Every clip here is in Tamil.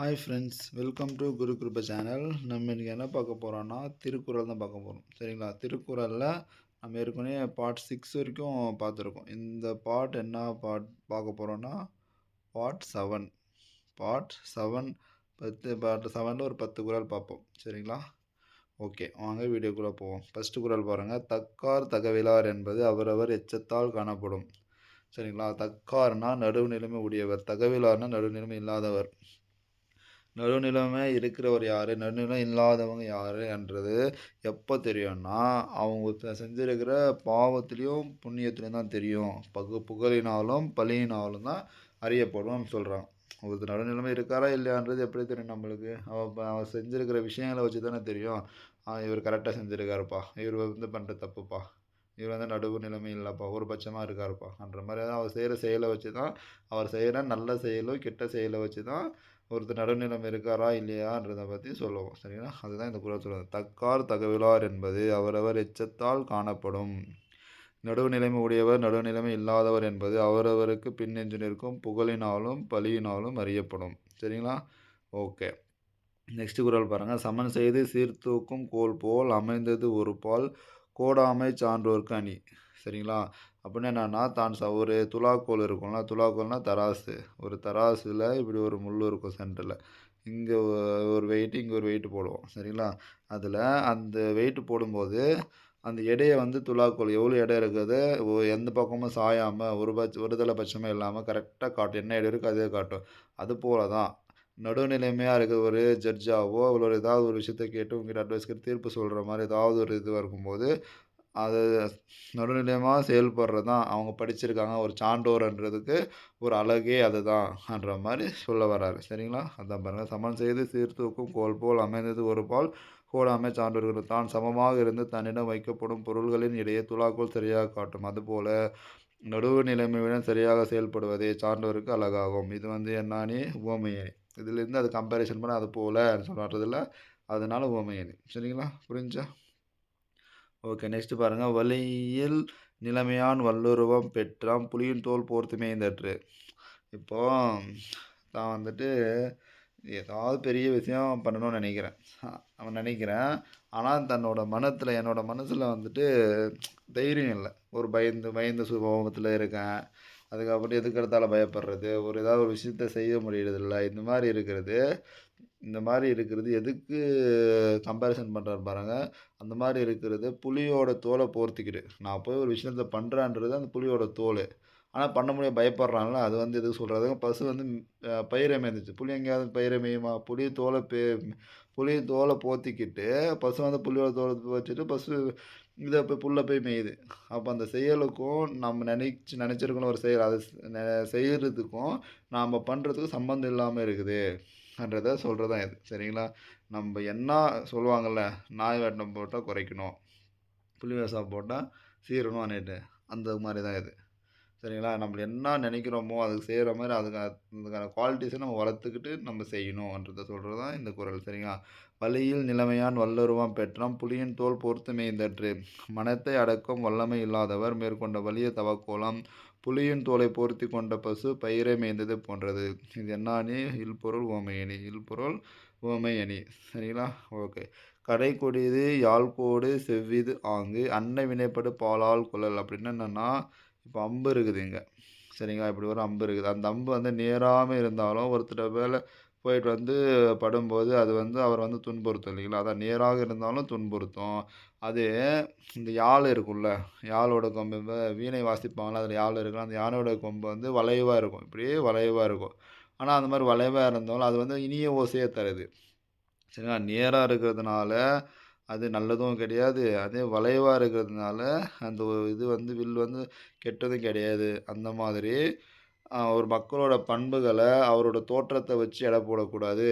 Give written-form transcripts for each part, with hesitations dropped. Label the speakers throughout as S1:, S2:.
S1: Hi friends, welcome to Guru Kripa channel. நம்ம இன்றைக்கி என்ன பார்க்க போகிறோன்னா திருக்குறள் தான் பார்க்க போகிறோம். சரிங்களா? திருக்குறளில் நம்ம ஏற்கனவே பார்ட் 6 வரைக்கும் பார்த்துருக்கோம். இந்த பார்ட் என்ன பார்க்க போகிறோன்னா பார்ட் 7. பார்ட் 7 பார்ட் 7ல் ஒரு 10 குறள் பார்ப்போம். சரிங்களா? ஓகே, வாங்க வீடியோக்குள்ளே போவோம். ஃபஸ்ட்டு குறள் பாருங்கள். தக்கார் தகவிலார் என்பது அவரவர் எச்சத்தால் காணப்படும். சரிங்களா? தக்கார்னா நடுவுநிலைமை உடையவர், தகவிலார்னா நடுவுநிலைமை இல்லாதவர். நடுநிலைமை இருக்கிறவர் யார், நடுநிலை இல்லாதவங்க யார் என்றது எப்போ தெரியும்னா அவங்க செஞ்சிருக்கிற பாவத்திலையும் புண்ணியத்துலையும் தான் தெரியும். புகழினாலும் பழியினாலும் தான் அறியப்படும் சொல்கிறாங்க. ஒருத்தர் நடுநிலைமை இருக்காரா இல்லையான்றது எப்படி தெரியும் நம்மளுக்கு? அவர் செஞ்சுருக்கிற விஷயங்களை வச்சு தானே தெரியும். இவர் கரெக்டாக செஞ்சுருக்காருப்பா, இவர் பண்ணுற தப்புப்பா, இவர் நடுவு நிலைமை இல்லைப்பா, ஒரு பட்சமாக இருக்காருப்பா என்ற மாதிரி தான் அவர் செய்கிற செயலை வச்சு தான், அவர் செய்கிற நல்ல செயலும் கெட்ட செயலை வச்சு தான் ஒருத்தர் நடுநிலைமை இருக்காரா இல்லையான்றதை பற்றி சொல்லுவோம். சரிங்களா? அதுதான் இந்த குறள் சொல்லுவது. தக்கார் தகவிலார் என்பது அவரவர் எச்சத்தால் காணப்படும். நடுவுநிலைமை உடையவர் நடுவுநிலைமை இல்லாதவர் என்பது அவரவருக்கு பின்னெஞ்சு நிற்கும் புகழினாலும் பழியினாலும் அறியப்படும். சரிங்களா? ஓகே, நெக்ஸ்ட் குறள் பாருங்கள். சமன் செய்து சீர்தூக்கும் கோல் போல் அமைந்தது ஒரு பால் கோடாமை சான்றோர்க்கு அணி. சரிங்களா? அப்படின்னா என்னென்னா, ஒரு துலாக்கோல் இருக்கும்ல, துலாக்கோல்னால் தராசு. ஒரு தராசில் இப்படி ஒரு முள் இருக்கும் சென்டரில். இங்கே ஒரு வெயிட்டு, இங்கே ஒரு வெயிட்டு போடுவோம். சரிங்களா? அதில் அந்த வெயிட்டு போடும்போது அந்த எடையை துலாக்கோல் எவ்வளோ எடை இருக்குது எந்த பக்கமும் சாயாமல் ஒரு தலைபட்சமாக இல்லாமல் கரெக்டாக காட்டும். என்ன எடை இருக்கோ அதே காட்டும். அது போல தான் நடுநிலைமையாக இருக்கிற ஒரு ஜட்ஜாவோ ஒரு ஏதாவது ஒரு விஷயத்த கேட்டு உங்கள்கிட்ட அட்வைஸ் கேட்டு தீர்ப்பு சொல்கிற மாதிரி ஏதாவது ஒரு இதுவாக இருக்கும்போது அது நடுநிலையமாக செயல்படுறது தான் அவங்க படிச்சிருக்காங்க. ஒரு சான்றோர்ன்றதுக்கு ஒரு அழகே அதுதான்ன்ற மாதிரி சொல்ல வராரு. சரிங்களா? அதான் பாருங்கள். சமன் செய்து சீர்தூக்கும் கோல் போல் அமைந்தது ஒரு பால் கோடாமை சான்றோர்கள் தான் சமமாக இருந்து தன்னிடம் வைக்கப்படும் பொருள்களின் இடையே துலாக்கோல் சரியாக காட்டும். அதுபோல் நடுவு நிலைமையுடன் சரியாக செயல்படுவதே சான்றோருக்கு அழகாகும். இது என்னானி உவமையணி. இதுலேருந்து அது கம்பேரிசன் பண்ண அது போல் சொல்கிறதில்ல, அதனால உவமையணி. சரிங்களா? புரிஞ்சா? ஓகே, நெக்ஸ்ட் பாருங்கள். வலியில் நிலைமையான் வல்லுருவம் பெற்றான் புலியின் தோல் போர்த்து மேய்ந்தற்று. இப்போது நான் ஏதாவது பெரிய விஷயம் பண்ணணும்னு நினைக்கிறேன். ஆனால் என்னோட மனசில் தைரியம் இல்லை. ஒரு பயந்த சுபாவத்தில் இருக்கேன். அதுக்கப்புறம் எதுக்கெடுத்தாலும் பயப்படுறது, ஏதாவது ஒரு விஷயத்த செய்ய முடியறதில்ல. இந்த மாதிரி இருக்கிறது எதுக்கு கம்பேரிசன் பண்ணுறாரு பாருங்கள். அந்த மாதிரி இருக்கிறது புலியோட தோலை போர்த்திக்கிட்டு நான் போய் ஒரு விஷயத்த பண்ணுறான்றது அந்த புலியோட தோல். ஆனால் பண்ண முடியாது, பயப்படுறான்ல. அது எதுக்கு சொல்கிறது? பசு பயிரை மேய்ந்துச்சு. புலி எங்கேயாவது பயிரை மேயுமா? புளி தோலை போர்த்திக்கிட்டு பசு புலியோட தோலை வச்சுட்டு பசு இதை போய் புல்லை போய் மேயுது. அப்போ அந்த செயலுக்கும் நம்ம நினச்சிருக்கணும் ஒரு செயல், அதை செய்கிறதுக்கும் நாம் பண்ணுறதுக்கும் சம்மந்தம் இல்லாமல் இருக்குதுன்றதை சொல்கிறது தான் இது. சரிங்களா? நம்ம என்ன சொல்லுவாங்கள்ல, நாய் வேட்டம் போட்டால் குறைக்கணும், புலி வேஷம் போட்டால் சீரணும் அன்னிட்டு, அந்த மாதிரி தான் இது. சரிங்களா? நம்ம என்ன நினைக்கிறோமோ அதுக்கு செய்கிற மாதிரி அதுக்கான குவாலிட்டிஸை நம்ம வளர்த்துக்கிட்டு நம்ம செய்யணுன்றதை சொல்கிறது தான் இந்த குறள். சரிங்களா? வலியில் நிலைமையான் வல்லுருவாம் பெற்றான் புலியின் தோல் போர்த்து மேய்ந்தற்று. மனத்தை அடக்கும் வல்லமை இல்லாதவர் மேற்கொண்ட வலிய தவக்கோலம் புலியின் தோலை போர்த்தி கொண்ட பசு பயிரை மேய்ந்தது போன்றது. இது என்னானி? இல்பொருள் ஓமையணி. இல்பொருள் ஓமையணி. சரிங்களா? ஓகே. கடை கொடியது யாழ்கோடு செவ்விது ஆங்கு அன்னை வினைப்படு பாலால் குழல். அப்படின்னு என்னென்னா, இப்போ அம்பு இருக்குது இங்கே. சரிங்களா? இப்படி ஒரு அம்பு இருக்குது. அந்த அம்பு நேராமல் இருந்தாலும் ஒருத்தர் மேலே போயிட்டு படும்போது அது அவர் துன்புறுத்தும் இல்லைங்களா? அதான் நேராக இருந்தாலும் துன்புறுத்தும். அது இந்த யாழ் இருக்குல்ல, யாழோட கொம்பு வீணை வாசிப்பாங்களா, அதில் யாழ் இருக்குல்ல, அந்த யானையோட கொம்பு வளைவாக இருக்கும். இப்படியே வளைவாக இருக்கும். ஆனால் அந்த மாதிரி வளைவாக இருந்தாலும் அது இனிய ஓசையை தருது. சரிங்களா? நேராக இருக்கிறதுனால அது நல்லதும் கிடையாது. அதே வளைவாக இருக்கிறதுனால அந்த இது வில் கெட்டதும் கிடையாது. அந்த மாதிரி ஒரு மக்களோட பண்புகளை அவரோட தோற்றத்தை வச்சு எடை போடக்கூடாது.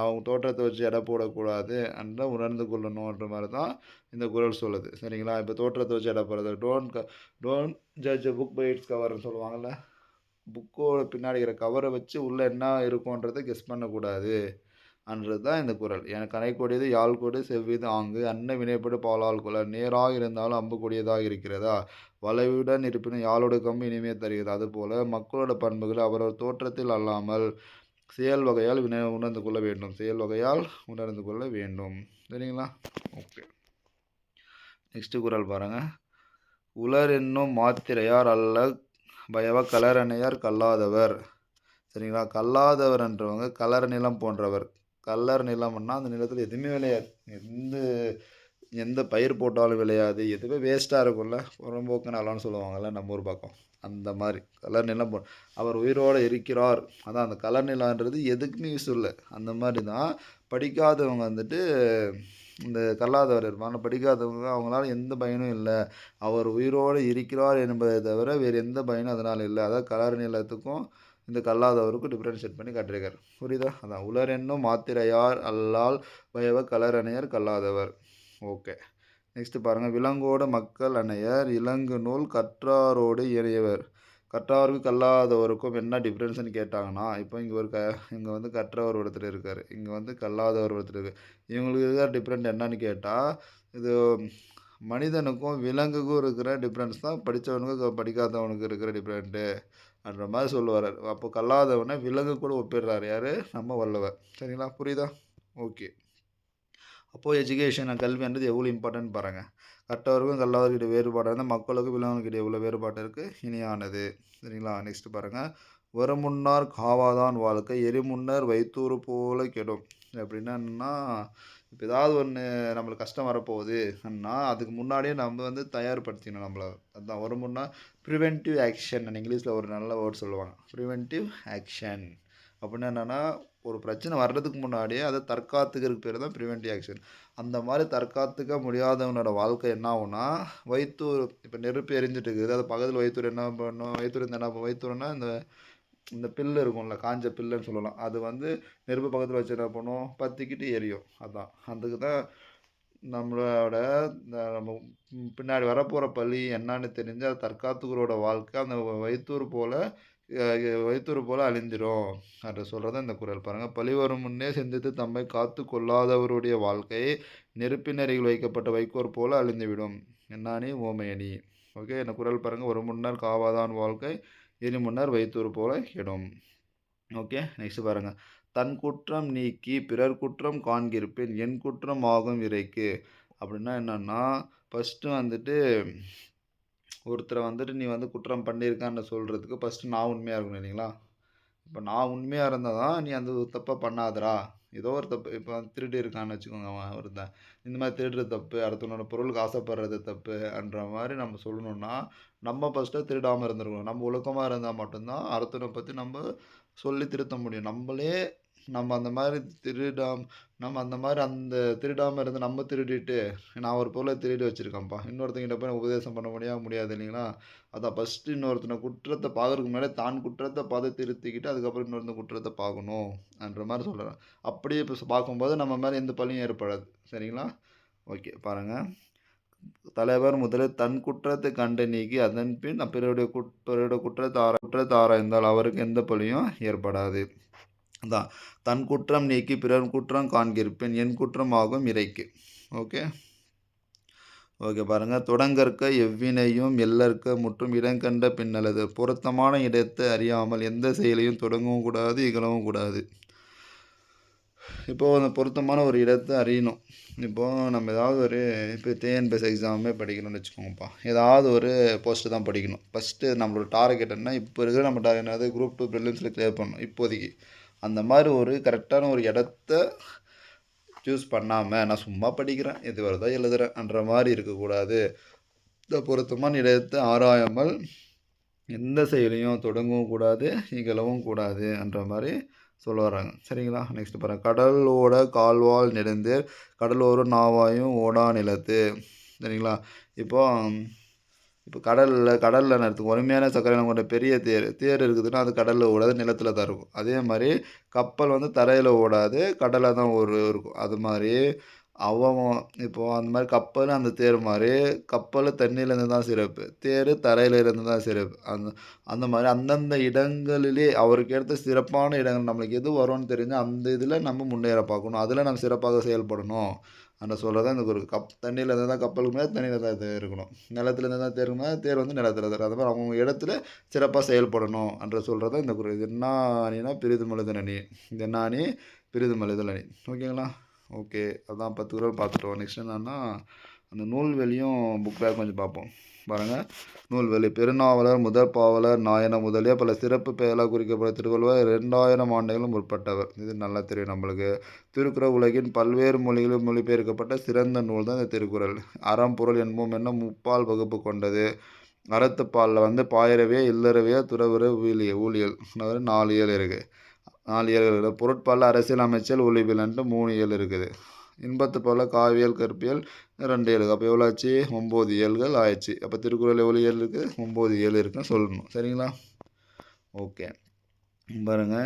S1: அவங்க தோற்றத்தை வச்சு எடை போடக்கூடாது என்ற உணர்ந்து கொள்ளணுன்ற மாதிரி தான் இந்த குறள் சொல்லுது. சரிங்களா? இப்போ தோற்றத்தை வச்சு எடை போடுறது, don't judge book by its கவர்னு சொல்லுவாங்கள்ல. புக்கோட பின்னாடி இருக்கிற கவரை வச்சு உள்ளே என்ன இருக்குன்றதை கெஸ் பண்ணக்கூடாது அன்றது தான் இந்த குறள். எனக்கு கனைக்கூடியது யாழ்கொடு செவ்விது ஆங்கு அன்ன வினைப்படு பாலால் குழல் நேராக இருந்தாலும் அம்பு கொடியதாக இருக்கிறதா வளைவுடன் இருப்பினும் யாழோட கம்பு இனிமே தருகிறது. அதுபோல மக்களோட பண்புகள் அவரவர் தோற்றத்தில் அல்லாமல் செயல் வகையால் உணர்ந்து கொள்ள வேண்டும். செயல் வகையால் உணர்ந்து கொள்ள வேண்டும். சரிங்களா? ஓகே. நெக்ஸ்ட்டு குறள் பாருங்க. உலர் என்னும் மாத்திரையார் அல்ல பயவ கலரணையார் கல்லாதவர். சரிங்களா? கல்லாதவர் என்றவங்க கலர் நிலம் போன்றவர். கல்லர் நிலம்னா அந்த நிலத்தில் எதுவுமே விளையாது. எந்த பயிர் போட்டாலும் விளையாது. எதுவுமே வேஸ்ட்டாக இருக்கும்ல. புறம்போக்கு நிலம்னு சொல்லுவாங்கள்ல நம்ம ஊர் பக்கம். அந்த மாதிரி கலர் நிலம் அவர் உயிரோடு இருக்கிறார். அதான் அந்த கலர் நிலம்ன்றது எதுக்குமே யூஸ் இல்லை. அந்த மாதிரி தான் படிக்காதவங்க வந்துட்டு இந்த கல்லாதவர் இருப்பாங்க. படிக்காதவங்க அவங்களால எந்த பயனும் இல்லை. அவர் உயிரோடு இருக்கிறார் என்பதை தவிர வேறு எந்த பயனும் அதனால் இல்லை. அதான் கலர் நிலத்துக்கும் இந்த கல்லாதவருக்கும் டிஃப்ரென்ஷியேட் பண்ணி காட்டியிருக்காரு. புரியுதா? அதான் உலர் என்னும் மாத்திரையார் அல்லால் பயவ கலரணையர் கல்லாதவர். ஓகே. நெக்ஸ்ட்டு பாருங்கள். விலங்கோடு மக்கள் அணையர் இலங்கு நூல் கற்றாரோடு இறையவர். கற்றாருக்கு கல்லாதவருக்கும் என்ன டிஃப்ரென்ஸ்னு கேட்டாங்கன்னா, இப்போ இங்கே வந்து கற்றவர் ஒருத்தர் இருக்கார், இங்கே வந்து கல்லாதவர் ஒருத்தர் இருக்கார். இவங்களுக்கு இருக்கிற டிஃப்ரெண்ட் என்னன்னு கேட்டால், இது மனிதனுக்கும் விலங்குக்கும் இருக்கிற டிஃப்ரென்ஸ் தான் படித்தவனுக்கும் படிக்காதவனுக்கு இருக்கிற டிஃப்ரெண்ட்டு அப்படின்ற மாதிரி சொல்லுவார். அப்போ கல்லாதவனை விலங்கு கூட ஒப்பிடுறாரு யார்? நம்ம வள்ளுவர். சரிங்களா? புரியுதா? ஓகே. அப்போது எஜுகேஷன் கல்வின்றது எவ்வளோ இம்பார்ட்டன்ட் பாருங்கள். கற்றவருக்கும் கல்லாதவர்கிட்ட வேறுபாடு இருந்தால் மக்களுக்கும் விலங்குகிட்ட எவ்வளோ வேறுபாடு இருக்குது, இணையானது. சரிங்களா? நெக்ஸ்ட் பாருங்கள். வருமுன்னார் காவாதான் வாழ்க்கை எரிமுன்னர் வைத்தூறு போல கெடும். அப்படின்னா என்னன்னா, இப்போ ஏதாவது ஒன்று நம்மளுக்கு கஷ்டம் வரப்போகுது அண்ணா அதுக்கு முன்னாடியே நம்ம வந்து தயார்படுத்திக்கணும் நம்மளை. அதுதான் வருமுன்னா ப்ரிவென்டிவ் ஆக்ஷன். இங்கிலீஷில் ஒரு நல்ல வேர்ட் சொல்லுவாங்க, ப்ரிவென்டிவ் ஆக்ஷன். அப்படின்னா என்னென்னா, ஒரு பிரச்சனை வர்றதுக்கு முன்னாடியே அதை தற்காத்துக்கிறதுக்கு பேர் தான் ப்ரிவென்டிவ் ஆக்ஷன். அந்த மாதிரி தற்காத்துக்க முடியாதவனோட வாழ்க்கை என்ன ஆகுனா, வைத்தூர் இப்போ நெருப்பு எரிஞ்சிட்டு இருக்குது, அது பக்கத்தில் வைத்தூர் என்ன பண்ணும்? வைத்தூர் இந்த என்ன வைத்தூர்னா இந்த பில்லு இருக்கும்ல, காஞ்ச பில்லுன்னு சொல்லலாம். அது வந்து நெருப்பு பக்கத்தில் வச்சு என்ன பண்ணும்? பற்றிக்கிட்டு எரியும். அதுதான் அதுக்கு தான் நம்மளோட நம்ம பின்னாடி வரப்போகிற பழி என்னன்னு தெரிஞ்சு அது தற்காத்துக்கிறோட வாழ்க்கை அந்த வைத்தூர் போல அழிஞ்சிரும் அப்படி சொல்கிறத இந்த குறள் பாருங்கள். பழி வரும் முன்னே சிந்தித்து தம்மை காத்து கொள்ளாதவருடைய வாழ்க்கை நெருப்பினரில் வைக்கப்பட்ட வைக்கோர் போல அழிந்துவிடும். என்னானி ஓமையணி. ஓகே, இந்த குறள் பாருங்கள். ஒரு முன்னர் காவாதான் வாழ்க்கை இரு முன்னர் வைத்தூர் போல கெடும். ஓகே, நெக்ஸ்ட் பாருங்கள். தன் குற்றம் நீக்கி பிறர் குற்றம் காண்கிருப்பேன் என் குற்றம் ஆகும் இறைக்கு. அப்படின்னா என்னன்னா, ஃபஸ்ட்டு வந்துட்டு ஒருத்தரை வந்துட்டு நீ வந்து குற்றம் பண்ணியிருக்கான்னு சொல்கிறதுக்கு ஃபஸ்ட்டு நான் உண்மையாக இருக்கணும் இல்லைங்களா? இப்போ நான் உண்மையாக இருந்தால் தான் நீ அந்த தப்பை பண்ணாதடா. ஏதோ ஒரு தப்பு இப்போ திருடி இருக்கான்னு வச்சுக்கோங்க, அவன் ஒருத்தன் இந்த மாதிரி திருடுறது தப்பு, அடுத்தவனோட பொருளுக்கு ஆசைப்படுறது தப்புன்ற மாதிரி நம்ம சொல்லணுன்னா நம்ம ஃபஸ்ட்டு திருடாமல் இருந்துருக்கணும். நம்ம ஒழுக்கமாக இருந்தால் மட்டும்தான் அடுத்தவனை பற்றி நம்ம சொல்லி திருத்த முடியும். நம்ம அந்த மாதிரி அந்த திருடாமல் இருந்து நம்ம திருடிட்டு நான் ஒரு பொருளை திருடி வச்சுருக்கேன்ப்பா இன்னொருத்தங்கிட்ட போய் உபதேசம் பண்ண முடியாது இல்லைங்களா? அதான் ஃபஸ்ட்டு இன்னொருத்தனை குற்றத்தை பார்க்கறதுக்கு முன்னாடி தான் குற்றத்தை பார்த்து திருத்திக்கிட்டு அதுக்கப்புறம் இன்னொருத்தன் குற்றத்தை பார்க்கணும்ன்ற மாதிரி சொல்கிறேன். அப்படியே இப்போ பார்க்கும்போது நம்ம மேலே எந்த பழியும் ஏற்படாது. சரிங்களா? ஓகே, பாருங்கள். தலைவர் முதலில் தன் குற்றத்தை கண்டு நீக்கி அதன் பின் பிறருடைய குற்றத்தை ஆராய்ந்தால் அவருக்கு எந்த பழியும் ஏற்படாது. அதான் தன் குற்றம் நீக்கி பிறர் குற்றம் காண்கிருப்பேன் என் குற்றம் ஆகும் இறைக்கு. ஓகே பாருங்கள். தொடங்கற்க எவ்வினையும் எல்லற்க முற்றும் இடங்கண்ட பின்னலது. பொருத்தமான இடத்தை அறியாமல் எந்த செயலையும் தொடங்கவும் கூடாது, இகழவும் கூடாது. இப்போது அந்த பொருத்தமான ஒரு இடத்தை அறியணும். இப்போது நம்ம ஏதாவது இப்போ டிஎன்பிஎஸ்சி எக்ஸாமே படிக்கணும்னு வச்சுக்கோங்கப்பா. ஏதாவது ஒரு போஸ்ட்டு தான் படிக்கணும். ஃபஸ்ட்டு நம்மளோட டார்கெட் என்ன? இப்போ இருக்கிற நம்ம என்னது குரூப் 2 ப்ரிலிம்ஸில் கிளியர் பண்ணணும் இப்போதைக்கு. அந்த மாதிரி ஒரு கரெக்டான ஒரு இடத்த சூஸ் பண்ணாமல் நான் சும்மா படிக்கிறேன் எது வருதோ எழுதுறேன்ற மாதிரி இருக்கக்கூடாது. இந்த பொருத்தமான இடத்தை ஆராயாமல் எந்த செயலையும் தொடங்கவும் கூடாது, இகழவும் கூடாதுன்ற மாதிரி சொல்ல வராங்க. சரிங்களா? நெக்ஸ்ட் பாருங்கள். கடலோட கால்வால் நெடுந்தேர் கடலோர நாவாயும் ஓடா நிலத்து. சரிங்களா? இப்போ கடலில் நடத்துக்கும் வலிமையான சக்கரை கொண்ட பெரிய தேர் இருக்குதுன்னா அது கடலில் ஓடாது, நிலத்தில் தான் இருக்கும். அதே மாதிரி கப்பல் வந்து தரையில் ஓடாது, கடலில் தான் இருக்கும். அது மாதிரி அவன் இப்போ அந்த மாரி கப்பல், அந்த தேர் மாரி, கப்பலு தண்ணீல இருந்து தான் சிறப்பு. தேரு தரையில இருந்து தான் சிறப்பு. அந்த மாரி அந்தந்த இடங்களிலே அவருக்கு எடுத்த சிறப்பான இடங்கள் நம்மளுக்கு எது வரும்னு தெரிஞ்சா, அந்த இதில நம்ம முன்னேற பார்க்கணும். அதில நம்ம சிறப்பாக செயல்படணும். அத சொல்றது தான் இந்த குரு. தண்ணீல இருந்து தான் கப்பலுக்கு மேல தண்ணீல தான் தேர் இருக்கணும். நிலத்துல இருந்து தான் தேர் இருக்கணும். தேர் வந்து நிலத்துல தான் இருக்கணும். அது மாரி அவங்கவங்க இடத்துல சிறப்பா செயல்படணும் என்று சொல்றது தான் இந்த குறள். இது என்னா அணின்னா பிறிதும் எழுதல் அணி. இது என்ன அணி? பிறிதும் எழுதல் அணி. ஓகேங்களா? ஓகே. அதான் 10 குறள் பார்த்துட்டோம். நெக்ஸ்ட் என்னன்னா, அந்த நூல்வெளியும் புக் பேக் கொஞ்சம் பார்ப்போம். பாருங்க. நூல்வெளி பெருநாவலர், முதற் பாவலர், நாயனம் முதலிய பல சிறப்பு பெயர்களால் குறிக்கப்பட்ட திருவள்ளுவர் 2000 ஆண்டுகளும் முற்பட்டவர். இது நல்லா தெரியும் நம்மளுக்கு. திருக்குறள் உலகின் பல்வேறு மொழிகளில் மொழிபெயர்க்கப்பட்ட சிறந்த நூல் தான் இந்த திருக்குறள். அறம், பொருள் என்போம் என்ன முப்பால் வகுப்பு கொண்டது. அறத்துப்பாலில் வந்து பாயிரவே, இல்லறவே, துறவற, ஊழியல். அதாவது 4 இயல் இருக்குது. 4 இயல்கள் இருக்குது. பொருட்பாலில் அரசியல், அமைச்சல், ஒழிபியல்ன்ட்டு 3 இயல் இருக்குது. இன்பத்து பாலில் காவியல், கற்பியல் 2 இயல். அப்போ எவ்வளோ ஆச்சு? 9 இயல்கள் ஆயிடுச்சு. அப்போ திருக்குறள் எவ்வளோ இயல் இருக்குது? 9 இயல் இருக்குன்னு சொல்லணும். சரிங்களா? ஓகே. பாருங்க.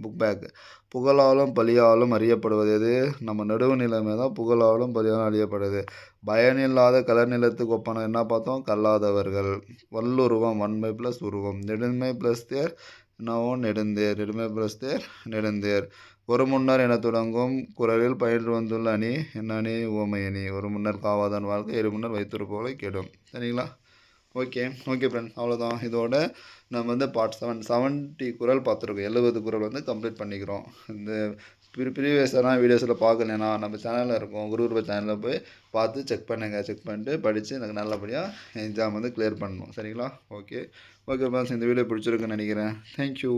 S1: Book back. புகழாலும் பழியாலும் அறியப்படுவது எது? நம்ம நடுவு நிலைமை தான் புகழாலும் பழியாலும் அறியப்படுது. பயனில்லாத கலர்நிலத்துக்கு ஒப்பான என்ன பார்த்தோம்? கல்லாதவர்கள். வல்லுருவம் வன்மை ப்ளஸ் உருவம். நெடுமை ப்ளஸ் தேர் நோன் நெடுந்தேர். நெடுமை ப்ளஸ் தேர் நெடுந்தேர். ஒரு முன்னர் என தொடங்கும் குறளில் பயின்று வந்துள்ள அணி என்ன அணி? உவமை அணி. ஒரு முன்னர் காவாதான் வாழ்க்கை, இரு முன்னர் வைத்திருப்போலை கெடும். சரிங்களா? ஓகே. Okay friends. அவ்வளோதான். இதோட நம்ம வந்து பார்ட் 70 குறள் பார்த்துருக்கோம். 70 குறள் வந்து கம்ப்ளீட் பண்ணிக்கிறோம். இந்த ப்ரீவியஸான வீடியோஸில் பார்க்கலனா நம்ம சேனலில் இருக்கும். குருகுருப சேனலில் போய் பார்த்து செக் பண்ணுங்கள். செக் பண்ணிட்டு படித்து எனக்கு நல்லபடியாக எக்ஸாம் வந்து கிளியர் பண்ணணும். சரிங்களா? ஓகே. Okay friends. இந்த வீடியோ பிடிச்சிருக்குன்னு நினைக்கிறேன். தேங்க்யூ.